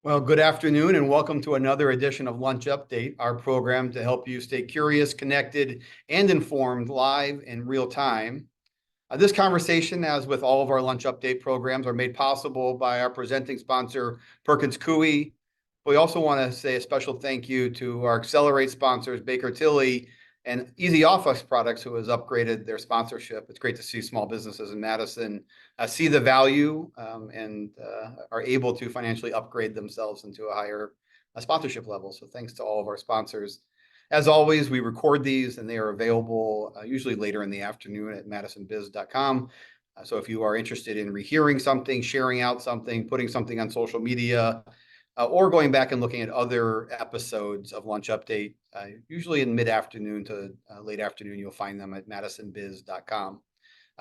Well, good afternoon and welcome to another edition of Lunch Update, our program to help you stay curious, connected, and informed live in real time. This conversation, as with all of our Lunch Update programs, are made possible by our presenting sponsor, Perkins Coie. We also want to say a special thank you to our Accelerate sponsors, Baker Tilly and Easy Office Products, who has upgraded their sponsorship. It's great to see small businesses in Madison see the value and are able to financially upgrade themselves into a higher sponsorship level. So thanks to all of our sponsors. As always, we record these and they are available usually later in the afternoon at madisonbiz.com. So if you are interested in rehearing something, sharing out something, putting something on social media, or going back and looking at other episodes of Lunch Update, usually in mid-afternoon to late afternoon, you'll find them at madisonbiz.com.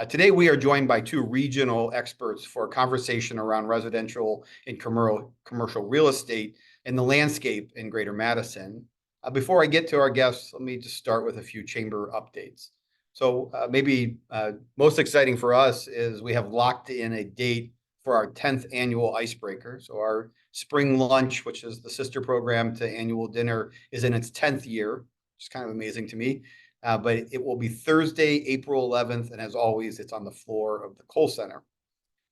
Today, we are joined by two regional experts for a conversation around residential and commercial real estate and the landscape in Greater Madison. Before I get to our guests, let me just start with a few chamber updates. So maybe most exciting for us is we have locked in a date for our 10th annual Icebreaker. So our spring lunch, which is the sister program to annual dinner, is in its 10th year, which is kind of amazing to me. But it will be Thursday, April 11th. And as always, it's on the floor of the Cole Center.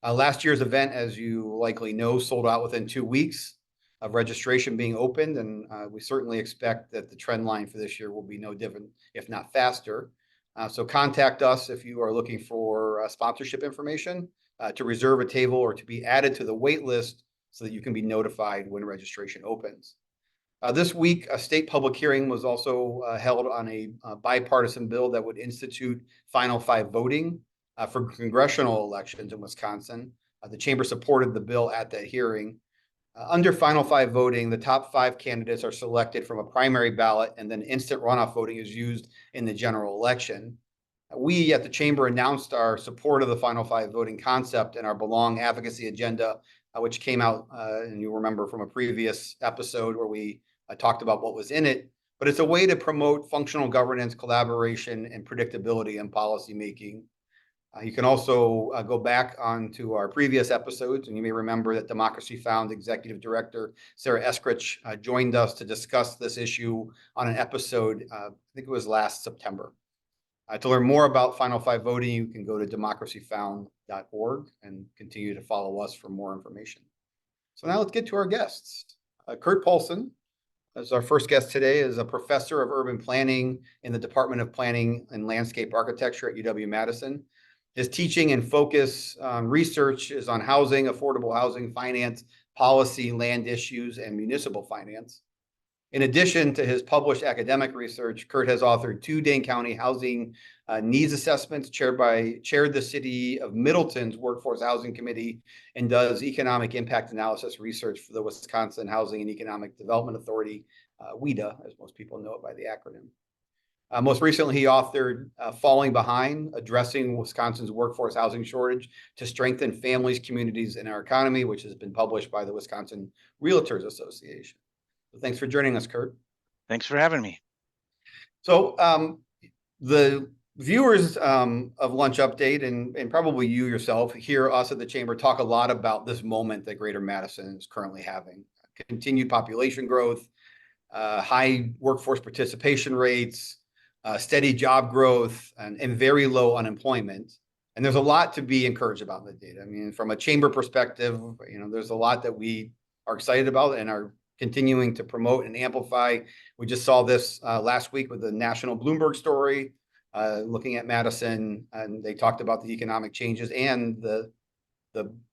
Last year's event, as you likely know, sold out within 2 weeks of registration being opened. And we certainly expect that the trend line for this year will be no different, if not faster. So contact us if you are looking for sponsorship information to reserve a table or to be added to the wait list so that you can be notified when registration opens. This week, a state public hearing was also held on a bipartisan bill that would institute Final Five voting for congressional elections in Wisconsin. The chamber supported the bill at that hearing. Under Final Five voting, the top 5 candidates are selected from a primary ballot, and then instant runoff voting is used in the general election. We at the chamber announced our support of the Final Five voting concept in our Belong advocacy agenda, which came out, and you remember from a previous episode where we talked about what was in it, but it's a way to promote functional governance, collaboration, and predictability in policymaking. You can also go back onto our previous episodes, and you may remember that Democracy Found Executive Director Sarah Eskrich joined us to discuss this issue on an episode, I think it was last September. To learn more about Final Five voting, you can go to democracyfound.org and continue to follow us for more information. So now let's get to our guests. Kurt Paulsen, as our first guest today, is a professor of urban planning in the Department of Planning and Landscape Architecture at UW-Madison. His teaching and focus on research is on housing, affordable housing, finance, policy, land issues, and municipal finance. In addition to his published academic research, Kurt has authored 2 Dane County housing needs assessments, chaired the City of Middleton's Workforce Housing Committee, and does economic impact analysis research for the Wisconsin Housing and Economic Development Authority, WHEDA, as most people know it by the acronym. Most recently, he authored Falling Behind, Addressing Wisconsin's Workforce Housing Shortage to Strengthen Families, Communities, and Our Economy, which has been published by the Wisconsin Realtors Association. So thanks for joining us, Kurt. Thanks for having me. So the viewers of Lunch Update and probably you yourself hear us at the chamber talk a lot about this moment that Greater Madison is currently having. Continued population growth, high workforce participation rates, steady job growth, and very low unemployment. And there's a lot to be encouraged about in the data. I mean, from a chamber perspective, there's a lot that we are excited about and are continuing to promote and amplify. We just saw this last week with the national Bloomberg story looking at Madison, and they talked about the economic changes and the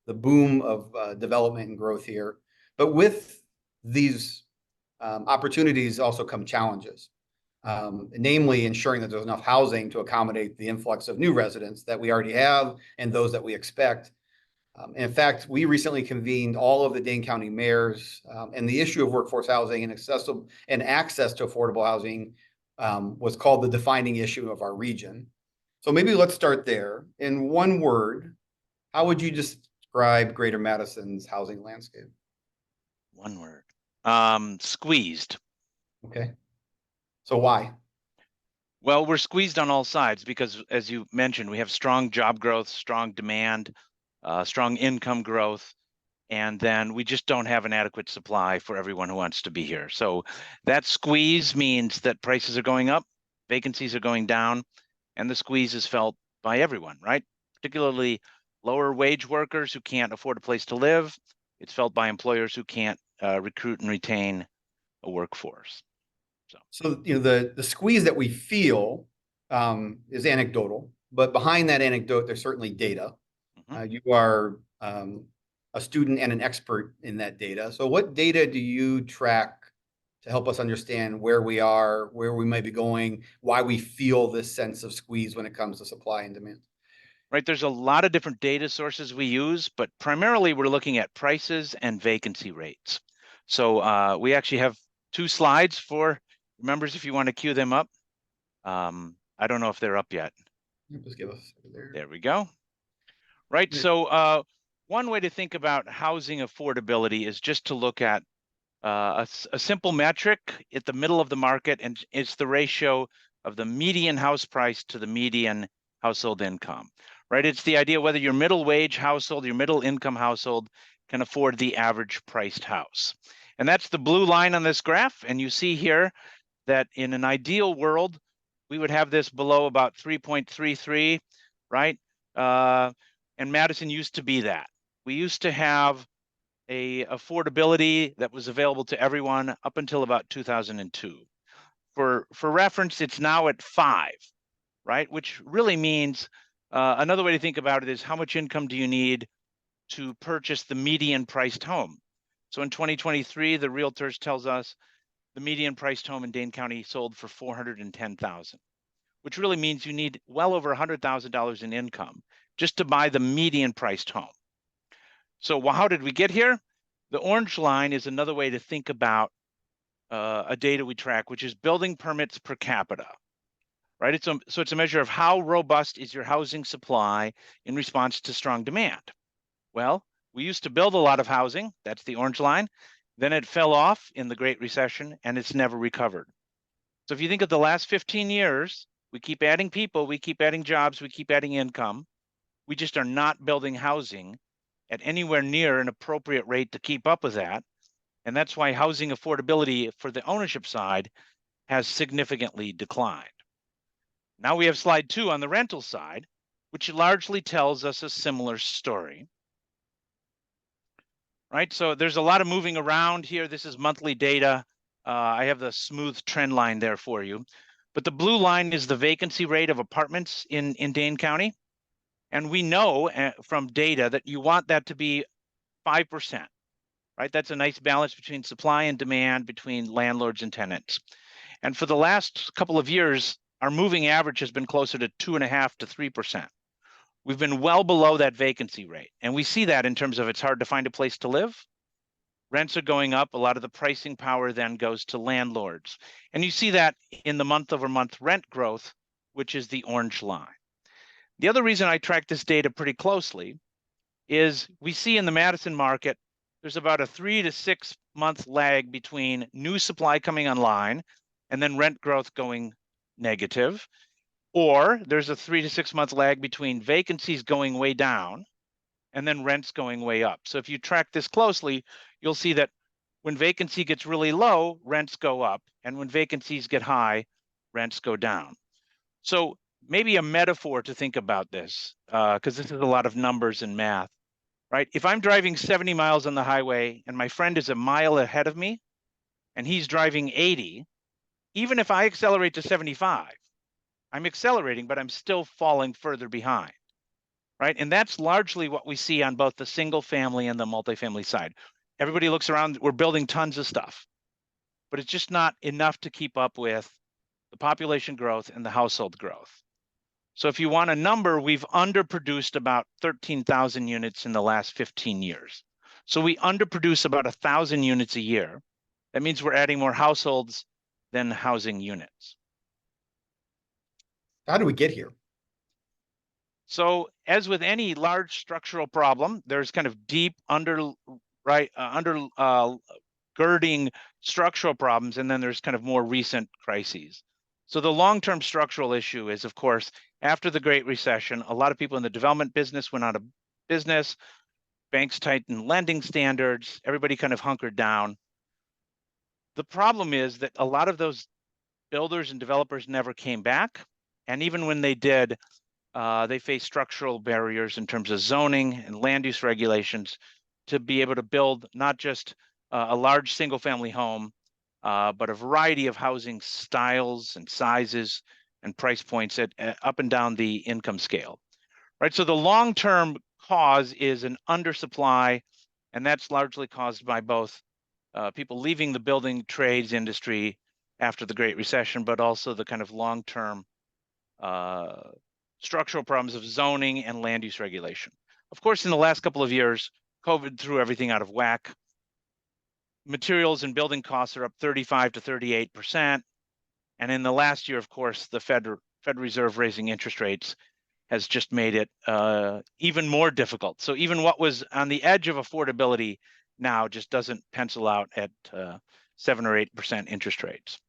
boom of development and growth here. But with these opportunities also come challenges, namely ensuring that there's enough housing to accommodate the influx of new residents that we already have and those that we expect. In fact, we recently convened all of the Dane County mayors, and the issue of workforce housing and access to affordable housing was called the defining issue of our region. So maybe let's start there. In one word, how would you describe Greater Madison's housing landscape? One word. Squeezed. Okay. So why? Well, we're squeezed on all sides because, as you mentioned, we have strong job growth, strong demand, strong income growth, And then we just don't have an adequate supply for everyone who wants to be here. So that squeeze means that prices are going up, vacancies are going down, and the squeeze is felt by everyone, right? Particularly lower wage workers who can't afford a place to live. It's felt by employers who can't recruit and retain a workforce. So, the squeeze that we feel is anecdotal, but behind that anecdote, there's certainly data. You are a student and an expert in that data. So what data do you track to help us understand where we are, where we might be going, why we feel this sense of squeeze when it comes to supply and demand? Right, there's a lot of different data sources we use, but primarily we're looking at prices and vacancy rates. So we actually have 2 slides for members if you want to queue them up. I don't know if they're up yet. Just give us there. There we go. Right, Yeah. so one way to think about housing affordability is just to look at a simple metric at the middle of the market, and it's the ratio of the median house price to the median household income, right? It's the idea whether your middle wage household, your middle income household can afford the average priced house. And that's the blue line on this graph. And you see here that in an ideal world, we would have this below about 3.33, right? And Madison used to be that. We used to have a affordability that was available to everyone up until about 2002. For reference, it's now at 5, right? Which really means another way to think about it is how much income do you need to purchase the median priced home? So in 2023, the realtors tells us the median priced home in Dane County sold for $410,000, which really means you need well over $100,000 in income just to buy the median priced home. So how did we get here? The orange line is another way to think about a data we track, which is building permits per capita, right? So it's a measure of how robust is your housing supply in response to strong demand. Well, we used to build a lot of housing, that's the orange line. Then it fell off in the Great Recession and it's never recovered. So if you think of the last 15 years, we keep adding people, we keep adding jobs, we keep adding income. We just are not building housing at anywhere near an appropriate rate to keep up with that. And that's why housing affordability for the ownership side has significantly declined. Now we have slide 2 on the rental side, which largely tells us a similar story. Right, so there's a lot of moving around here. This is monthly data. I have the smooth trend line there for you. But the blue line is the vacancy rate of apartments in Dane County. And we know from data that you want that to be 5%, right? That's a nice balance between supply and demand between landlords and tenants. And for the last couple of years, our moving average has been closer to 2.5% to 3%. We've been well below that vacancy rate. And we see that in terms of it's hard to find a place to live. Rents are going up. A lot of the pricing power then goes to landlords. And you see that in the month-over-month rent growth, which is the orange line. The other reason I track this data pretty closely is we see in the Madison market, there's about a 3 to 6 month lag between new supply coming online and then rent growth going negative. Or there's a 3 to 6 month lag between vacancies going way down and then rents going way up. So if you track this closely, you'll see that when vacancy gets really low, rents go up. And when vacancies get high, rents go down. So maybe a metaphor to think about this, because this is a lot of numbers and math, right? If I'm driving 70 miles on the highway and my friend is a mile ahead of me and he's driving 80, even if I accelerate to 75, I'm accelerating, but I'm still falling further behind, right? And that's largely what we see on both the single family and the multifamily side. Everybody looks around, we're building tons of stuff, but it's just not enough to keep up with the population growth and the household growth. So if you want a number, we've underproduced about 13,000 units in the last 15 years. So we underproduce about 1,000 units a year. That means we're adding more households than housing units. How do we get here? So as with any large structural problem, there's kind of deep girding structural problems, and then there's kind of more recent crises. So the long-term structural issue is, of course, after the Great Recession, a lot of people in the development business went out of business. Banks tightened lending standards. Everybody kind of hunkered down. The problem is that a lot of those builders and developers never came back. And even when they did, they faced structural barriers in terms of zoning and land use regulations to be able to build not just a large single family home, but a variety of housing styles and sizes and price points at up and down the income scale, right? So the long-term cause is an undersupply, and that's largely caused by both people leaving the building trades industry after the Great Recession, but also the kind of long-term structural problems of zoning and land use regulation. Of course, in the last couple of years, COVID threw everything out of whack. Materials and building costs are up 35 to 38%. And in the last year, of course, the Fed Reserve raising interest rates has just made it even more difficult. So even what was on the edge of affordability now just doesn't pencil out at 7 or 8% interest rates.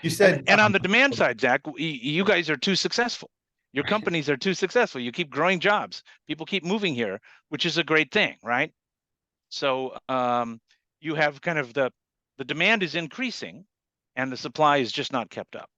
You said, and on the demand side, Zach, you guys are too successful. Your right. companies are too successful. You keep growing jobs. People keep moving here, which is a great thing, right? So you have kind of the demand is increasing and the supply is just not kept up.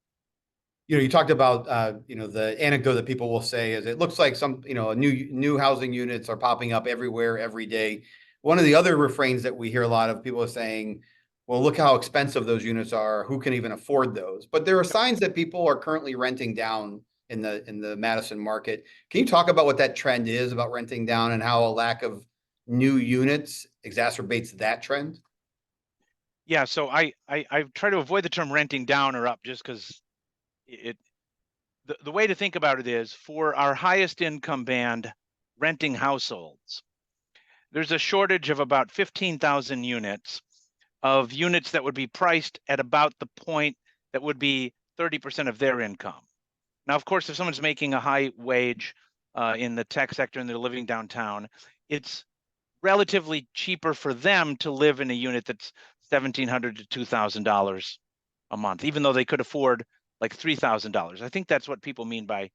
You talked about, the anecdote that people will say is it looks like some, new housing units are popping up everywhere, every day. One of the other refrains that we hear a lot of people are saying, well, look how expensive those units are. Who can even afford those? But there are signs that people are currently renting down in the Madison market. Can you talk about what that trend is about renting down and how a lack of new units exacerbates that trend? Yeah, so I try to avoid the term renting down or up just because the way to think about it is for our highest income band renting households, there's a shortage of about 15,000 units that would be priced at about the point that would be 30% of their income. Now, of course, if someone's making a high wage in the tech sector and they're living downtown, it's relatively cheaper for them to live in a unit that's $1,700 to $2,000 a month, even though they could afford like $3,000. I think that's what people mean by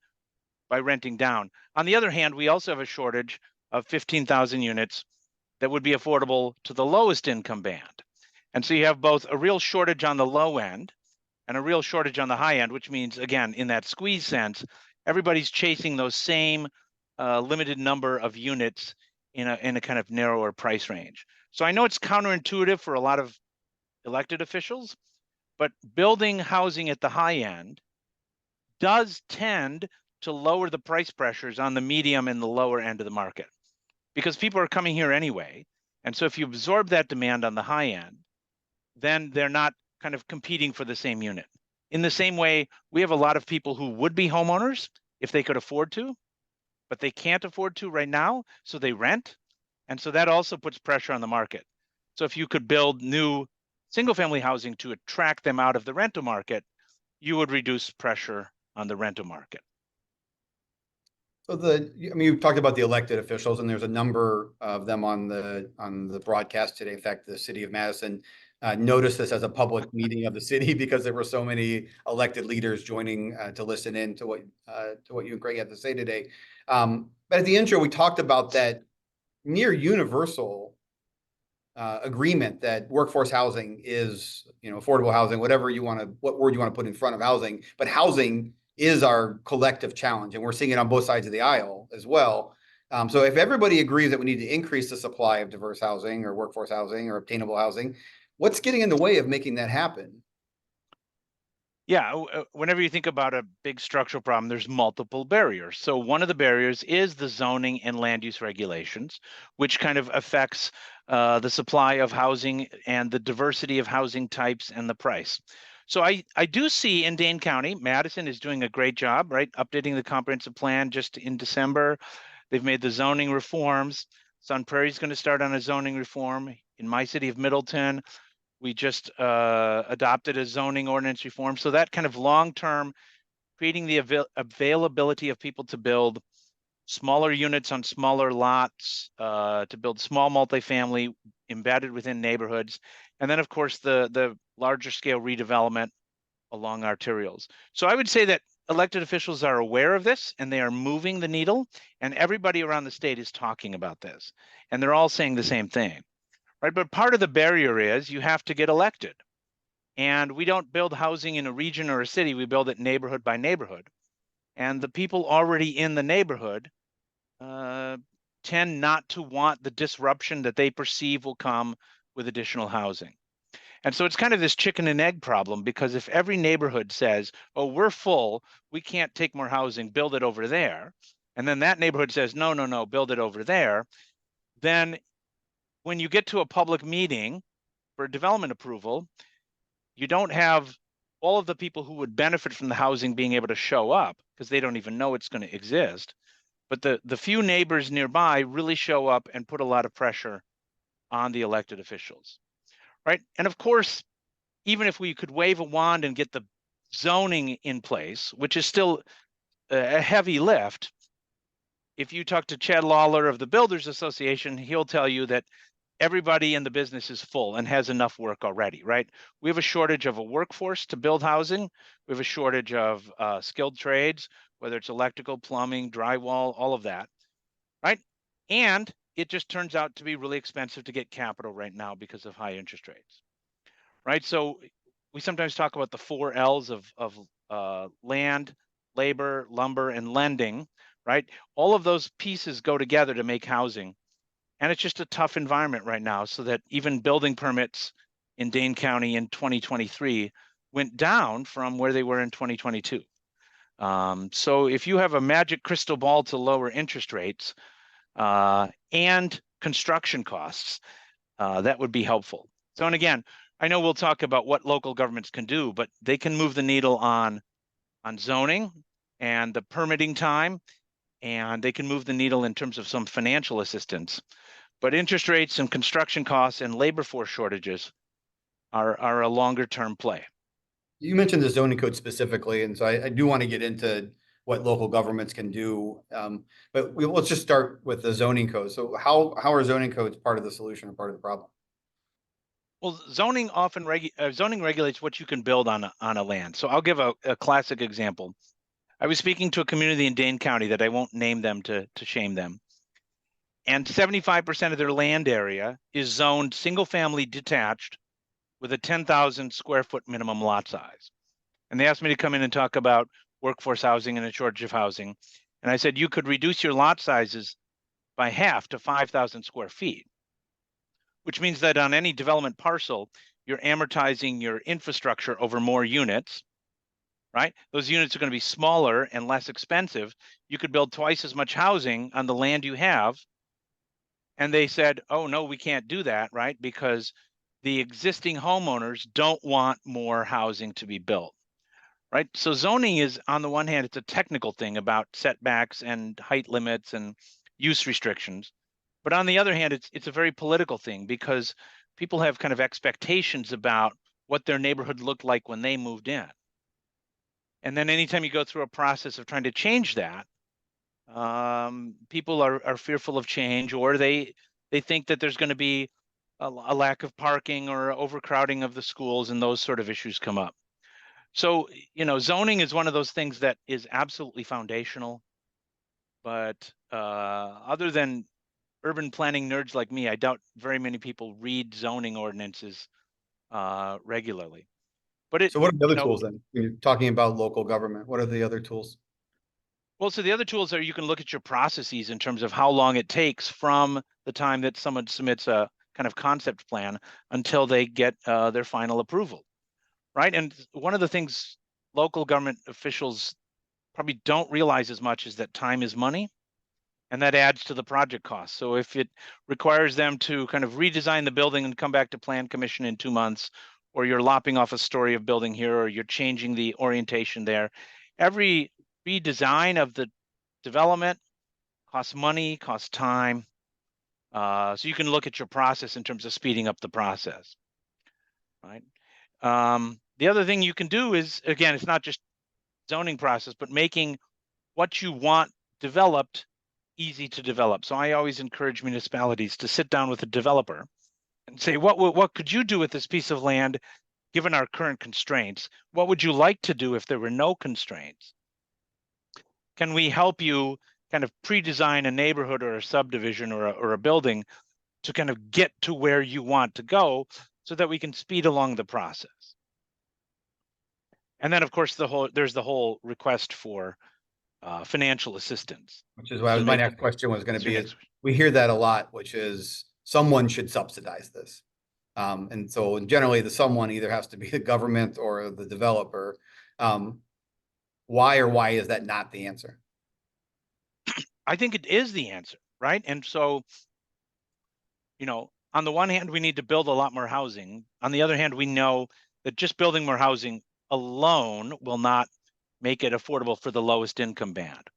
renting down. On the other hand, we also have a shortage of 15,000 units that would be affordable to the lowest income band. And so you have both a real shortage on the low end and a real shortage on the high end, which means, again, in that squeeze sense, everybody's chasing those same limited number of units in a kind of narrower price range. So I know it's counterintuitive for a lot of elected officials, but building housing at the high end does tend to lower the price pressures on the medium and the lower end of the market because people are coming here anyway. And so if you absorb that demand on the high end, then they're not kind of competing for the same unit. In the same way, we have a lot of people who would be homeowners if they could afford to, but they can't afford to right now, so they rent. And so that also puts pressure on the market. So if you could build new single-family housing to attract them out of the rental market, you would reduce pressure on the rental market. So you've talked about the elected officials, and there's a number of them on the broadcast today. In fact, the city of Madison noticed this as a public meeting of the city because there were so many elected leaders joining to listen in to what you and Craig had to say today. But at the intro, we talked about that near universal agreement that workforce housing is, affordable housing, what word you want to put in front of housing, but housing is our collective challenge, and we're seeing it on both sides of the aisle as well. So if everybody agrees that we need to increase the supply of diverse housing or workforce housing or obtainable housing, what's getting in the way of making that happen? Yeah, whenever you think about a big structural problem, there's multiple barriers. So one of the barriers is the zoning and land use regulations, which kind of affects the supply of housing and the diversity of housing types and the price. So I do see in Dane County, Madison is doing a great job, right? Updating the comprehensive plan just in December. They've made the zoning reforms. Sun Prairie is going to start on a zoning reform. In my city of Middleton, we just adopted a zoning ordinance reform. So that kind of long-term, creating the availability of people to build smaller units on smaller lots, to build small multifamily embedded within neighborhoods. And then, of course, the larger scale redevelopment along arterials. So I would say that elected officials are aware of this and they are moving the needle, and everybody around the state is talking about this, and they're all saying the same thing, right? But part of the barrier is you have to get elected. And we don't build housing in a region or a city, we build it neighborhood by neighborhood. And the people already in the neighborhood tend not to want the disruption that they perceive will come with additional housing. And so it's kind of this chicken and egg problem, because if every neighborhood says, oh, we're full, we can't take more housing, build it over there, and then that neighborhood says, no, no, no, build it over there, then when you get to a public meeting for development approval, you don't have all of the people who would benefit from the housing being able to show up, because they don't even know it's going to exist. But the few neighbors nearby really show up and put a lot of pressure on the elected officials, right? And of course, even if we could wave a wand and get the zoning in place, which is still a heavy lift, if you talk to Chad Lawler of the Builders Association, he'll tell you that everybody in the business is full and has enough work already, right? We have a shortage of a workforce to build housing. We have a shortage of skilled trades, whether it's electrical, plumbing, drywall, all of that, right? And it just turns out to be really expensive to get capital right now because of high interest rates, right? So we sometimes talk about the 4 L's of land, labor, lumber, and lending, right? All of those pieces go together to make housing. And it's just a tough environment right now, so that even building permits in Dane County in 2023 went down from where they were in 2022. So if you have a magic crystal ball to lower interest rates and construction costs, that would be helpful. So, and again, I know we'll talk about what local governments can do, but they can move the needle on zoning and the permitting time, and they can move the needle in terms of some financial assistance. But interest rates and construction costs and labor force shortages are a longer term play. You mentioned the zoning code specifically, and so I do want to get into what local governments can do. But let's just start with the zoning code. So how are zoning codes part of the solution or part of the problem? Well, zoning often zoning regulates what you can build on a land. So I'll give a classic example. I was speaking to a community in Dane County that I won't name them to shame them. And 75% of their land area is zoned single family detached with a 10,000 square foot minimum lot size. And they asked me to come in and talk about workforce housing and a shortage of housing. And I said, you could reduce your lot sizes by half to 5,000 square feet, which means that on any development parcel, you're amortizing your infrastructure over more units, right? Those units are going to be smaller and less expensive. You could build twice as much housing on the land you have. And they said, oh, no, we can't do that, right? Because the existing homeowners don't want more housing to be built, right? So zoning is, on the one hand, it's a technical thing about setbacks and height limits and use restrictions. But on the other hand, it's a very political thing, because people have kind of expectations about what their neighborhood looked like when they moved in. And then anytime you go through a process of trying to change that, people are fearful of change, or they think that there's going to be a lack of parking or overcrowding of the schools, and those sort of issues come up. So, zoning is one of those things that is absolutely foundational. But other than urban planning nerds like me, I doubt very many people read zoning ordinances regularly. But So what are the other tools then? You're talking about local government. What are the other tools? well, so the other tools are, you can look at your processes in terms of how long it takes from the time that someone submits a kind of concept plan until they get their final approval, right? And one of the things local government officials probably don't realize as much is that time is money, and that adds to the project cost. So if it requires them to kind of redesign the building and come back to plan commission in 2 months, or you're lopping off a story of building here, or you're changing the orientation there, every redesign of the development costs money, costs time. So you can look at your process in terms of speeding up the process, right? The other thing you can do is, again, it's not just zoning process, but making what you want developed easy to develop. So I always encourage municipalities to sit down with a developer and say, what could you do with this piece of land given our current constraints? What would you like to do if there were no constraints? can we help you kind of pre-design a neighborhood or a subdivision or a building to kind of get to where you want to go so that we can speed along the process. And then, of course, there's the whole request for financial assistance. Which is why my next question was going to be, is question. we hear that a lot, which is someone should subsidize this. And so generally the someone either has to be the government or the developer. Why is that not the answer? I think it is the answer, right? And so, on the one hand, we need to build a lot more housing. On the other hand, we know that just building more housing alone will not make it affordable for the lowest income band.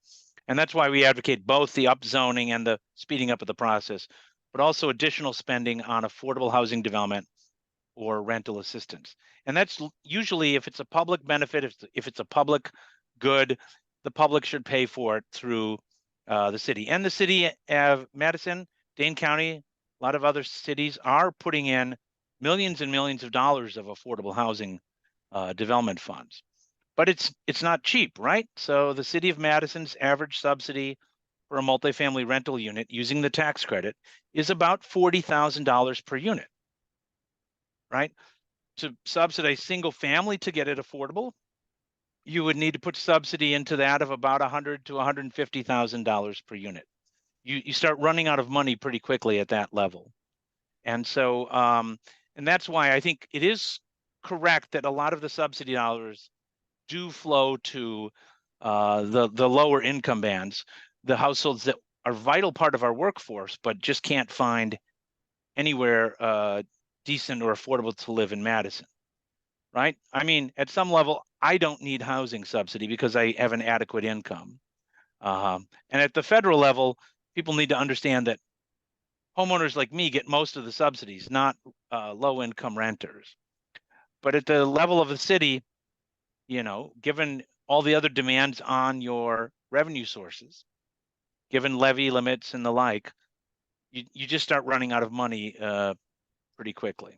And that's why we advocate both the upzoning and the speeding up of the process, but also additional spending on affordable housing development or rental assistance. And that's usually, if it's a public benefit, if it's a public good, the public should pay for it through the city. And the city of Madison, Dane County, a lot of other cities are putting in millions and millions of dollars of affordable housing development funds. But it's not cheap, right? So the city of Madison's average subsidy for a multifamily rental unit using the tax credit is about $40,000 per unit, right? To subsidize single family to get it affordable, you would need to put subsidy into that of about $100,000 to $150,000 per unit. You start running out of money pretty quickly at that level. And so, and that's why I think it is correct that a lot of the subsidy dollars do flow to the lower income bands, the households that are a vital part of our workforce, but just can't find anywhere decent or affordable to live in Madison, right? I mean, at some level, I don't need housing subsidy because I have an adequate income. And at the federal level, people need to understand that homeowners like me get most of the subsidies, not low income renters. But at the level of the city, given all the other demands on your revenue sources, given levy limits and the like, you just start running out of money pretty quickly.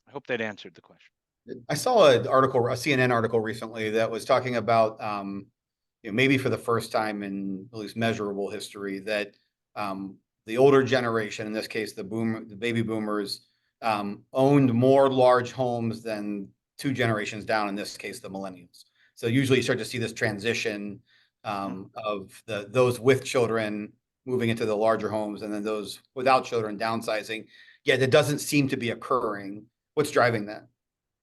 I hope that answered the question. I saw a CNN article recently that was talking about, maybe for the first time in at least measurable history, that the older generation, in this case, the baby boomers, owned more large homes than two generations down, in this case, the millennials. So usually you start to see this transition of those with children moving into the larger homes, and then those without children downsizing. Yet it doesn't seem to be occurring. What's driving that?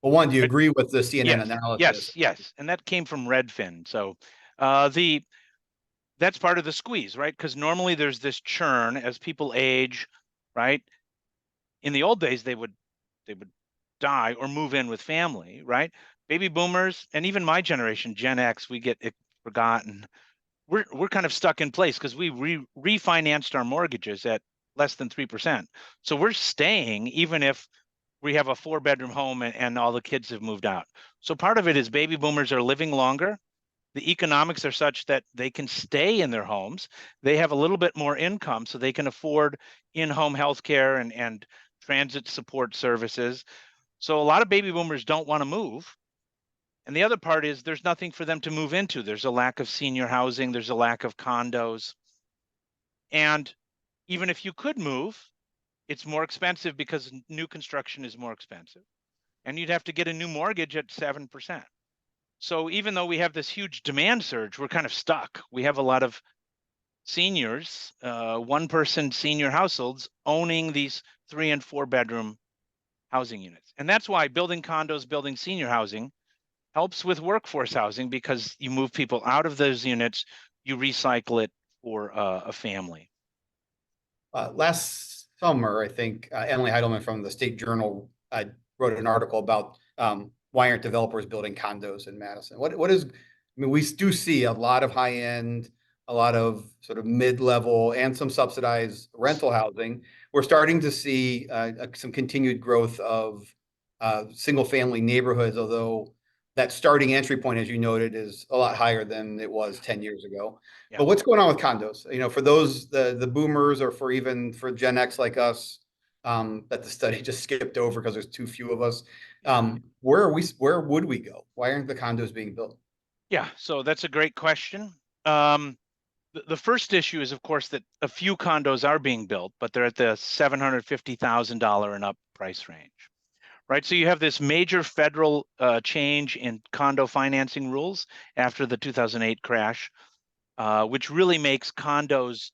Well, one, do you agree with the CNN analysis? Yes. And that came from Redfin. So that's part of the squeeze, right? Because normally there's this churn as people age, right? In the old days, they would die or move in with family, right? Baby boomers, and even my generation, Gen X, we get forgotten. We're kind of stuck in place because we refinanced our mortgages at less than 3%. So we're staying even if we have a 4-bedroom home and all the kids have moved out. So part of it is baby boomers are living longer. The economics are such that they can stay in their homes. They have a little bit more income, so they can afford in-home healthcare and transit support services. So a lot of baby boomers don't want to move. And the other part is there's nothing for them to move into. There's a lack of senior housing. There's a lack of condos. And even if you could move, it's more expensive because new construction is more expensive. And you'd have to get a new mortgage at 7%. So even though we have this huge demand surge, we're kind of stuck. We have a lot of seniors, one-person senior households owning these 3- and 4-bedroom housing units. And that's why building condos, building senior housing helps with workforce housing, because you move people out of those units, you recycle it for a family. Last summer, I think Emily Heidelman from the State Journal wrote an article about why aren't developers building condos in Madison? What is, I mean, we do see a lot of high end, a lot of sort of mid-level and some subsidized rental housing. We're starting to see some continued growth of single family neighborhoods, although that starting entry point, as you noted, is a lot higher than it was 10 years ago. Yeah. But what's going on with condos? For those, the boomers, or for Gen X like us, that the study just skipped over because there's too few of us. Where would we go? Why aren't the condos being built? Yeah, so that's a great question. The first issue is, of course, that a few condos are being built, but they're at the $750,000 and up price range, right? So you have this major federal change in condo financing rules after the 2008 crash, which really makes condos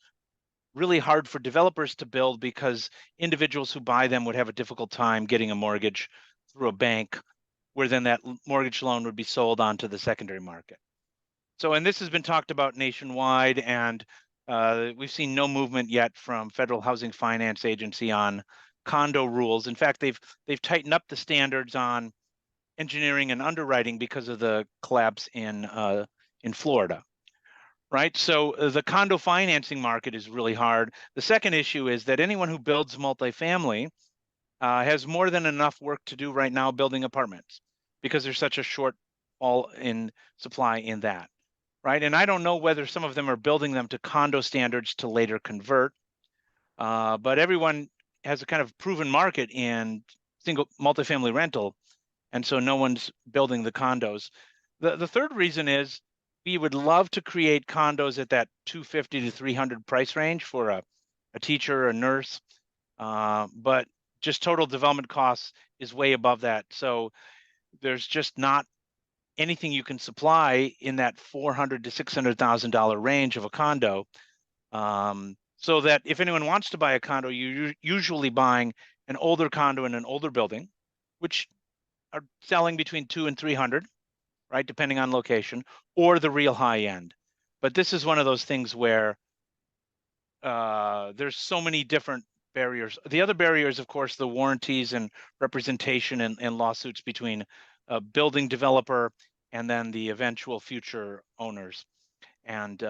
really hard for developers to build because individuals who buy them would have a difficult time getting a mortgage through a bank, where then that mortgage loan would be sold onto the secondary market. So, and this has been talked about nationwide, and we've seen no movement yet from Federal Housing Finance Agency on condo rules. In fact, they've tightened up the standards on engineering and underwriting because of the collapse in Florida, right? So the condo financing market is really hard. The second issue is that anyone who builds multifamily has more than enough work to do right now building apartments because there's such a shortfall in supply in that, right? And I don't know whether some of them are building them to condo standards to later convert, but everyone has a kind of proven market in single multifamily rental, and so no one's building the condos. The third reason is we would love to create condos at that 250 to 300 price range for a teacher, a nurse, but just total development costs is way above that. So there's just not anything you can supply in that $400,000 to $600,000 range of a condo. So that if anyone wants to buy a condo, you're usually buying an older condo in an older building, which are selling between 200 and 300, right, depending on location, or the real high end. But this is one of those things where there's so many different barriers. The other barriers, of course, the warranties and representation and lawsuits between a building developer and then the eventual future owners. And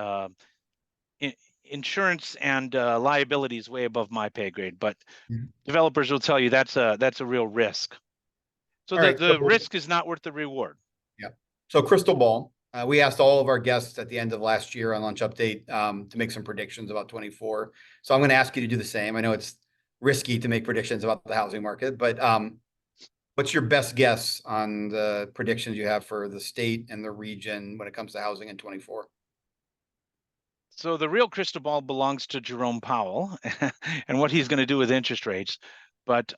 insurance and liability is way above my pay grade, but developers will tell you that's a real risk. So All right. the risk is not worth the reward. Yeah. So crystal ball. We asked all of our guests at the end of last year on Lunch Update to make some predictions about 24. So I'm going to ask you to do the same. I know it's risky to make predictions about the housing market, but what's your best guess on the predictions you have for the state and the region when it comes to housing in 24? So the real crystal ball belongs to Jerome Powell and what he's going to do with interest rates. But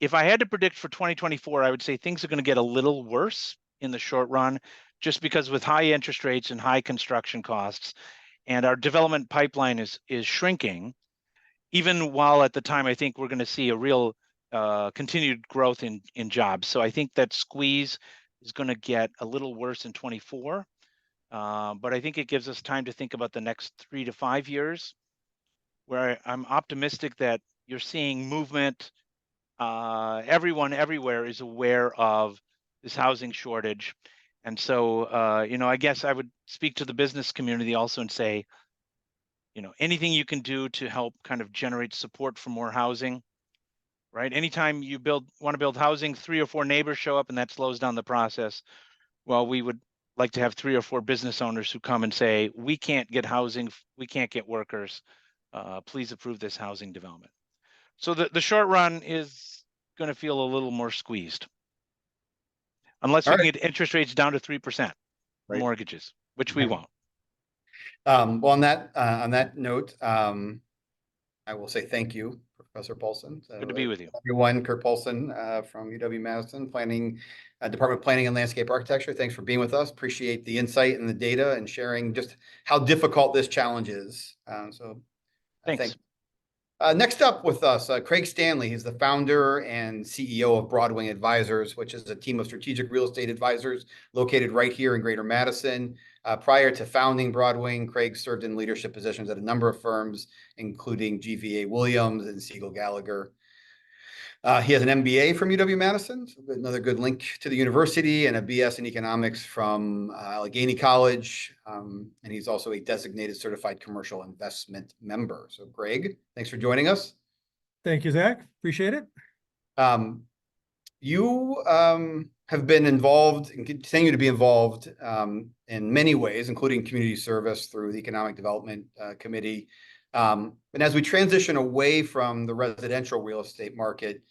if I had to predict for 2024, I would say things are going to get a little worse in the short run, just because with high interest rates and high construction costs, and our development pipeline is shrinking, even while at the time I think we're going to see a real continued growth in jobs. So I think that squeeze is going to get a little worse in 24. But I think it gives us time to think about the next 3 to 5 years, where I'm optimistic that you're seeing movement. Everyone everywhere is aware of this housing shortage. And so, I guess I would speak to the business community also and say, anything you can do to help kind of generate support for more housing, right? Anytime you want to build housing, 3 or 4 neighbors show up and that slows down the process. Well, we would like to have 3 or 4 business owners who come and say, we can't get housing, we can't get workers. Please approve this housing development. So the short run is going to feel a little more squeezed, unless we can get interest rates down to 3% for mortgages, which we won't. Well, on that note, I will say thank you, Professor Paulsen. Good to be with you. Everyone, Kurt Paulsen from UW-Madison, Department of Planning and Landscape Architecture. Thanks for being with us. Appreciate the insight and the data and sharing just how difficult this challenge is. Thanks. Next up with us, Craig Stanley. He's the founder and CEO of Broadwing Advisors, which is a team of strategic real estate advisors located right here in Greater Madison. Prior to founding Broadwing, Craig served in leadership positions at a number of firms, including GVA Williams and Siegel Gallagher. He has an MBA from UW-Madison, so another good link to the university, and a BS in economics from Allegheny College. And he's also a designated certified commercial investment member. So Greg, thanks for joining us. Thank you, Zach. Appreciate it. You have been involved and continue to be involved in many ways, including community service through the Economic Development Committee. And as we transition away from the residential real estate market,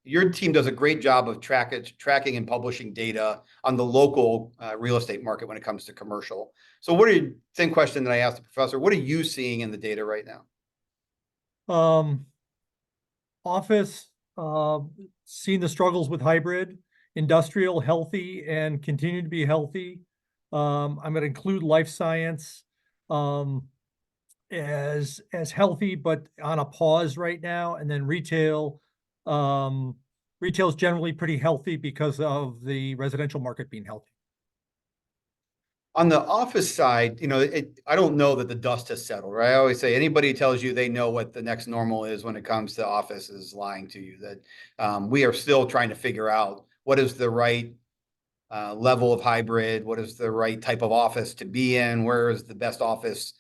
your team does a great job of tracking and publishing data on the local real estate market when it comes to commercial. So same question that I asked the professor, what are you seeing in the data right now? Office, seeing the struggles with hybrid, industrial, healthy and continue to be healthy. I'm going to include life science as healthy, but on a pause right now. And then retail, retail is generally pretty healthy because of the residential market being healthy. On the office side, I don't know that the dust has settled, right? I always say anybody tells you they know what the next normal is when it comes to office is lying to you. That we are still trying to figure out what is the right level of hybrid, what is the right type of office to be in, where is the best office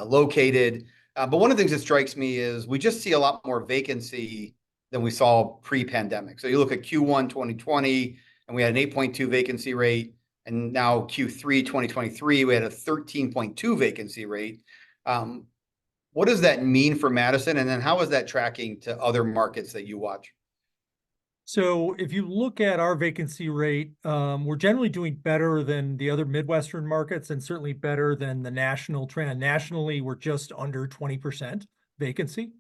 located. But one of the things that strikes me is we just see a lot more vacancy than we saw pre-pandemic. So you look at Q1 2020, and we had an 8.2 vacancy rate. And now Q3 2023, we had a 13.2 vacancy rate. What does that mean for Madison? And then how is that tracking to other markets that you watch? So if you look at our vacancy rate, we're generally doing better than the other Midwestern markets and certainly better than the national trend. Nationally, we're just under 20% vacancy.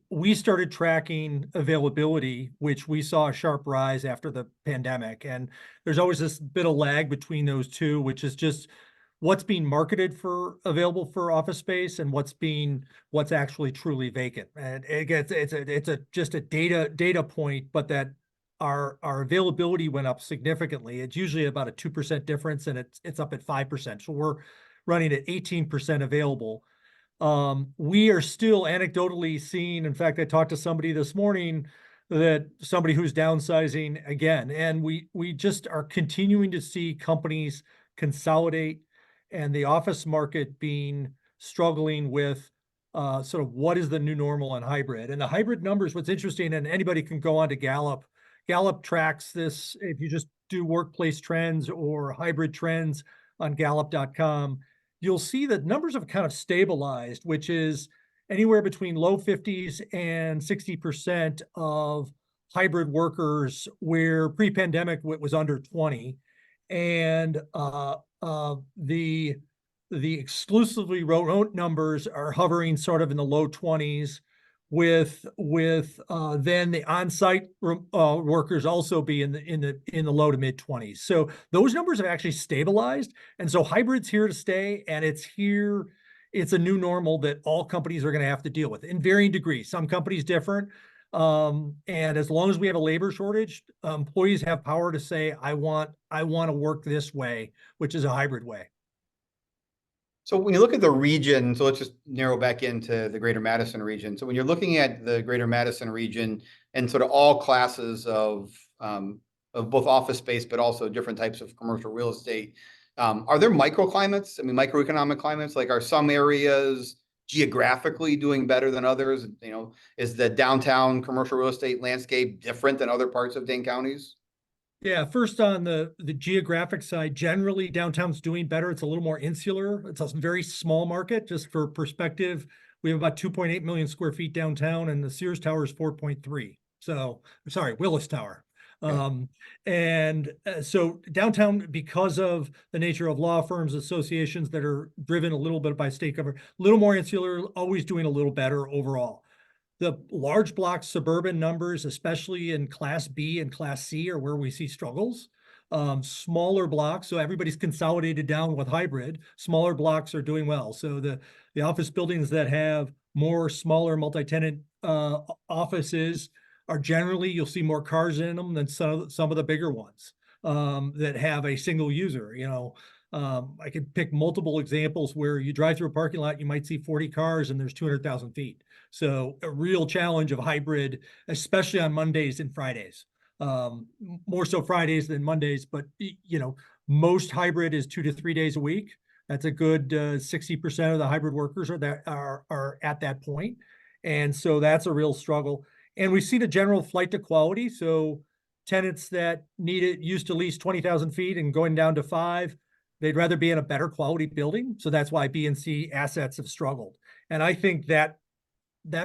We started tracking availability, which we saw a sharp rise after the pandemic. And there's always this bit of lag between those two, which is just what's being marketed for available for office space and what's actually truly vacant. And it's just a data point, but that our availability went up significantly. It's usually about a 2% difference, and it's up at 5%. So we're running at 18% available. We are still anecdotally seeing, in fact, I talked to somebody this morning that somebody who's downsizing again, and we just are continuing to see companies consolidate and the office market being struggling with sort of what is the new normal on hybrid. And the hybrid numbers, what's interesting, and anybody can go on to Gallup. Gallup tracks this. If you just do workplace trends or hybrid trends on Gallup.com, you'll see that numbers have kind of stabilized, which is anywhere between low 50s and 60% of hybrid workers, where pre-pandemic it was under 20. And the exclusively remote numbers are hovering sort of in the low 20s, with then the on-site workers also be in the low to mid 20s. So those numbers have actually stabilized, and so hybrid's here to stay, and it's here. It's a new normal that all companies are going to have to deal with in varying degrees. Some companies different, and as long as we have a labor shortage, employees have power to say, I want to work this way, which is a hybrid way. So when you look at the region, so let's just narrow back into the Greater Madison region. So when you're looking at the Greater Madison region and sort of all classes of both office space, but also different types of commercial real estate, are there microclimates? I mean, microeconomic climates, like are some areas geographically doing better than others? Is the downtown commercial real estate landscape different than other parts of Dane counties? Yeah, first on the geographic side, generally downtown's doing better. It's a little more insular. It's a very small market. Just for perspective, we have about 2.8 million square feet downtown, and the Sears Tower is 4.3. So, sorry, Willis Tower. And so downtown, because of the nature of law firms, associations that are driven a little bit by state government, a little more insular, always doing a little better overall. The large block suburban numbers, especially in Class B and Class C, are where we see struggles. Smaller blocks, so everybody's consolidated down with hybrid. Smaller blocks are doing well. So the office buildings that have more smaller multi-tenant offices are generally, you'll see more cars in them than some of the bigger ones that have a single user. I could pick multiple examples where you drive through a parking lot, you might see 40 cars and there's 200,000 feet. So a real challenge of hybrid, especially on Mondays and Fridays. More so Fridays than Mondays, but most hybrid is 2 to 3 days a week. That's a good 60% of the hybrid workers are at that point. And so that's a real struggle. And we see the general flight to quality. So tenants that used to lease 20,000 feet and going down to 5, they'd rather be in a better quality building. So that's why B and C assets have struggled. And I think that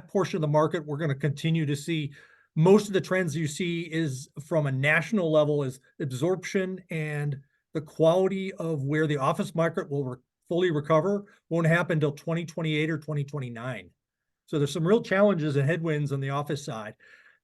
portion of the market, we're going to continue to see most of the trends you see is from a national level is absorption, and the quality of where the office market will fully recover won't happen until 2028 or 2029. So there's some real challenges and headwinds on the office side.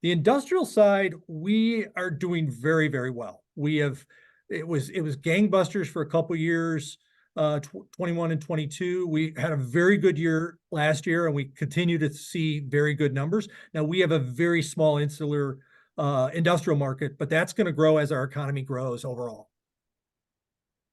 The industrial side, we are doing very, very well. It was gangbusters for a couple years, 21 and 22. We had a very good year last year, and we continue to see very good numbers. Now we have a very small insular industrial market, but that's going to grow as our economy grows overall.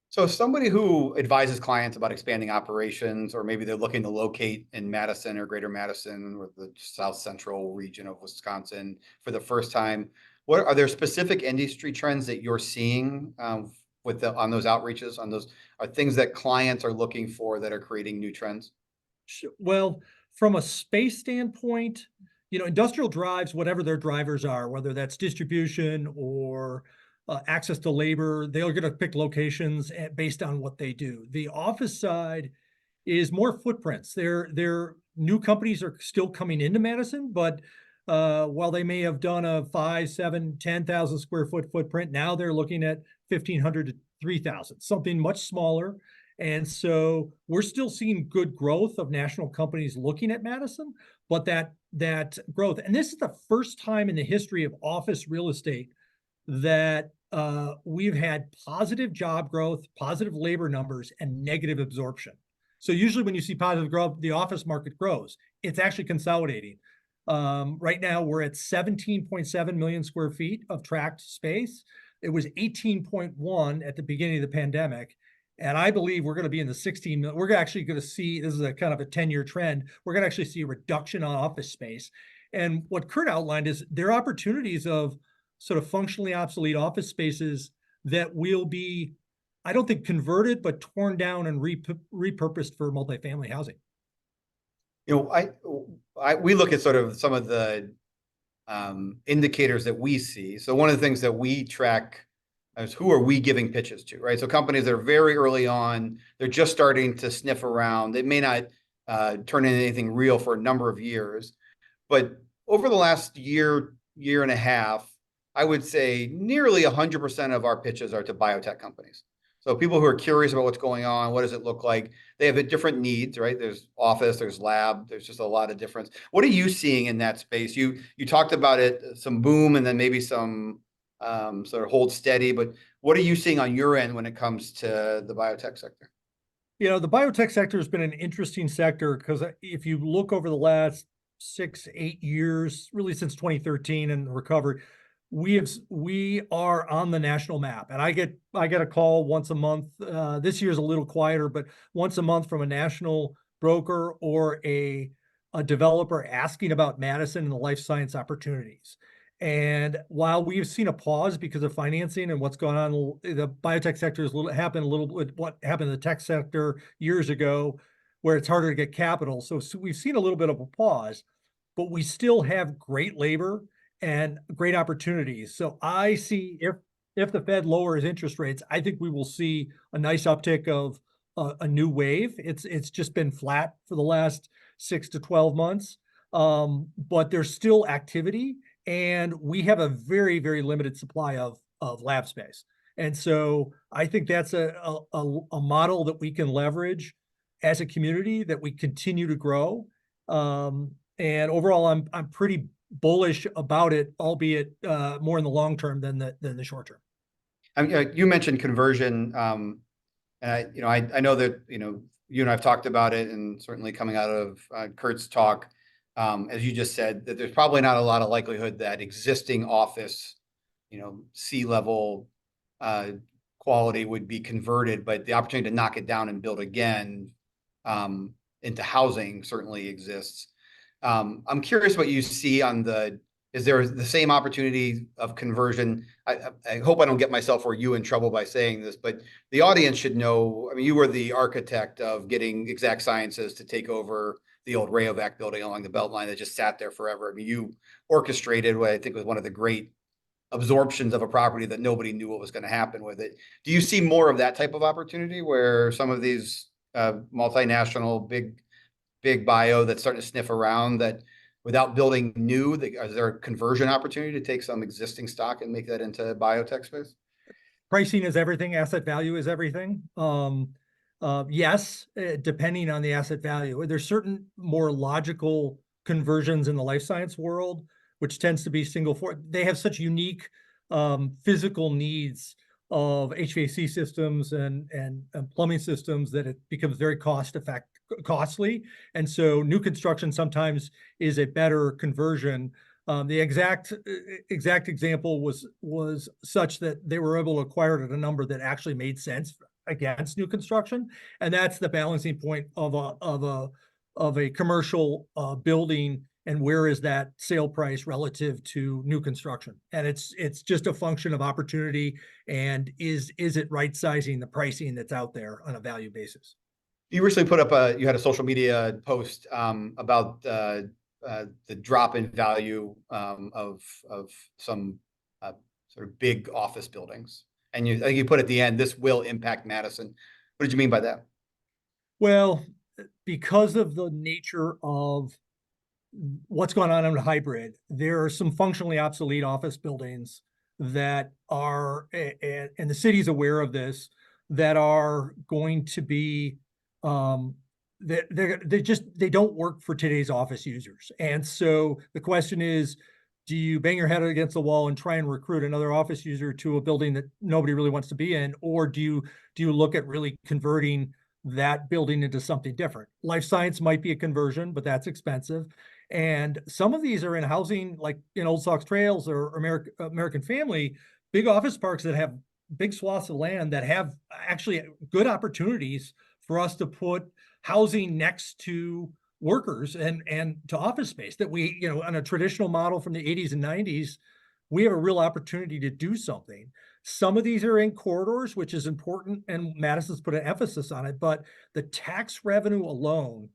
So somebody who advises clients about expanding operations, or maybe they're looking to locate in Madison or Greater Madison or the South Central region of Wisconsin for the first time, what are there specific industry trends that you're seeing on those outreaches, on those are things that clients are looking for that are creating new trends? Well, from a space standpoint, industrial drives, whatever their drivers are, whether that's distribution or access to labor, they're going to pick locations based on what they do. The office side is more footprints. Their new companies are still coming into Madison, but while they may have done a 5, 7, 10,000 square foot footprint, now they're looking at 1,500 to 3,000, something much smaller. And so we're still seeing good growth of national companies looking at Madison, but that growth, and this is the first time in the history of office real estate that we've had positive job growth, positive labor numbers, and negative absorption. So usually when you see positive growth, the office market grows. It's actually consolidating. Right now we're at 17.7 million square feet of tract space. It was 18.1 at the beginning of the pandemic. And I believe we're going to be in the 16 million. We're actually going to see, this is a kind of a 10-year trend. We're going to actually see a reduction on office space. And what Kurt outlined is there are opportunities of sort of functionally obsolete office spaces that will be, I don't think converted, but torn down and repurposed for multifamily housing. We look at sort of some of the indicators that we see. So one of the things that we track is who are we giving pitches to, right? So companies that are very early on, they're just starting to sniff around. They may not turn into anything real for a number of years, but over the last year and a half, I would say nearly 100% of our pitches are to biotech companies. So people who are curious about what's going on, what does it look like? They have different needs, right? There's office, there's lab, there's just a lot of difference. What are you seeing in that space? You talked about it, some boom and then maybe some sort of hold steady, but what are you seeing on your end when it comes to the biotech sector? The biotech sector has been an interesting sector because if you look over the last 6, 8 years, really since 2013 and the recovery, we are on the national map, and I get a call once a month. This year's a little quieter, but once a month from a national broker or a developer asking about Madison and the life science opportunities. And while we've seen a pause because of financing and what's going on, the biotech sector has happened a little bit what happened in the tech sector years ago, where it's harder to get capital. So we've seen a little bit of a pause, but we still have great labor and great opportunities. So I see if the Fed lowers interest rates, I think we will see a nice uptick of a new wave. It's just been flat for the last 6 to 12 months, but there's still activity, and we have a very, very limited supply of lab space. And so I think that's a model that we can leverage as a community, that we continue to grow. And overall, I'm pretty bullish about it, albeit more in the long term than the short term. You mentioned conversion, and I know that you and I've talked about it, and certainly coming out of Kurt's talk, as you just said, that there's probably not a lot of likelihood that existing office, C-level quality would be converted, but the opportunity to knock it down and build again into housing certainly exists. I'm curious what you see is there the same opportunity of conversion? I hope I don't get myself or you in trouble by saying this, but the audience should know, I mean, you were the architect of getting Exact Sciences to take over the old Rayovac building along the Beltline that just sat there forever. I mean, you orchestrated what I think was one of the great absorptions of a property that nobody knew what was going to happen with it. Do you see more of that type of opportunity where some of these multinational big bio that's starting to sniff around, that without building new? Is there a conversion opportunity to take some existing stock and make that into biotech space? Pricing is everything. Asset value is everything. Yes, depending on the asset value. There's certain more logical conversions in the life science world, which tends to be they have such unique physical needs of HVAC systems and plumbing systems that it becomes very costly. And so new construction sometimes is a better conversion. The exact example was such that they were able to acquire it at a number that actually made sense against new construction, and that's the balancing point of a commercial building, and where is that sale price relative to new construction? And it's just a function of opportunity, and is it right sizing the pricing that's out there on a value basis? You recently put up you had a social media post about the drop in value of some sort of big office buildings. And I think you put at the end, this will impact Madison. What did you mean by that? Well, because of the nature of what's going on in hybrid, there are some functionally obsolete office buildings that are, and the city's aware of this, that are going to be, they don't work for today's office users. And so the question is, do you bang your head against the wall and try and recruit another office user to a building that nobody really wants to be in? Or do you look at really converting that building into something different? Life science might be a conversion, but that's expensive. And some of these are in housing, like in Old Sox Trails or American Family, big office parks that have big swaths of land that have actually good opportunities for us to put housing next to workers and to office space that we, on a traditional model from the 80s and 90s, we have a real opportunity to do something. Some of these are in corridors, which is important, and Madison's put an emphasis on it, but the tax revenue alone,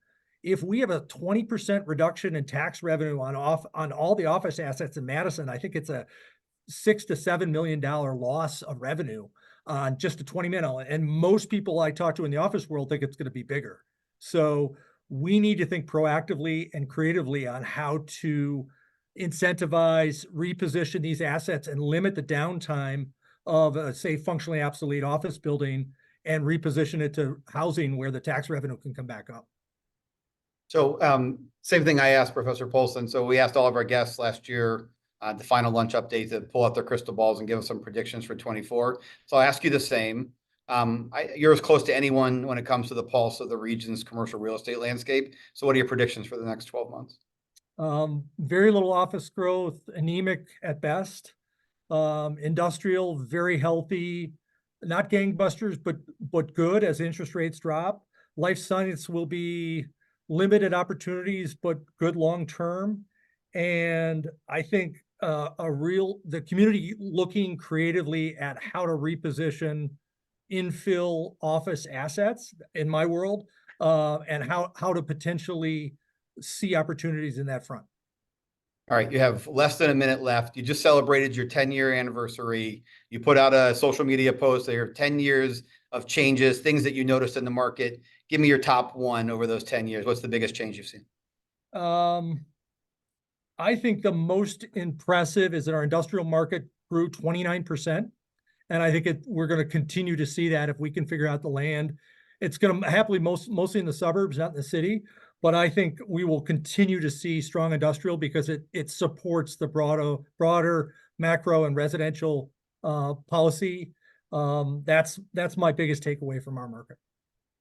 if we have a 20% reduction in tax revenue on all the office assets in Madison, I think it's a $6 to $7 million loss of revenue on just a 20-minute. And most people I talk to in the office world think it's going to be bigger. So we need to think proactively and creatively on how to incentivize, reposition these assets, and limit the downtime of a, say, functionally obsolete office building, and reposition it to housing where the tax revenue can come back up. So same thing I asked Professor Paulsen. So we asked all of our guests last year, the final lunch update, to pull out their crystal balls and give us some predictions for 24. So I'll ask you the same. You're as close to anyone when it comes to the pulse of the region's commercial real estate landscape. So what are your predictions for the next 12 months? Very little office growth, anemic at best. Industrial, very healthy, not gangbusters, but good as interest rates drop. Life science will be limited opportunities, but good long-term. And I think the community looking creatively at how to reposition infill office assets in my world, and how to potentially see opportunities in that front. All right, you have less than a minute left. You just celebrated your 10-year anniversary. You put out a social media post. There are 10 years of changes, things that you noticed in the market. Give me your top one over those 10 years. What's the biggest change you've seen? I think the most impressive is that our industrial market grew 29%. And I think we're going to continue to see that if we can figure out the land. It's going to happily mostly in the suburbs, not in the city. But I think we will continue to see strong industrial because it supports the broader macro and residential policy. That's my biggest takeaway from our market.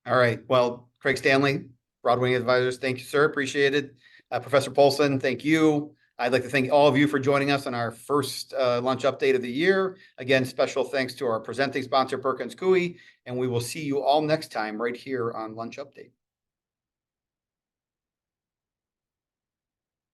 All right. Well, Craig Stanley, Broadwing Advisors, thank you, sir. Appreciate it. Professor Paulsen, thank you. I'd like to thank all of you for joining us on our first lunch update of the year. Again, special thanks to our presenting sponsor, Perkins Coie, and we will see you all next time right here on Lunch Update.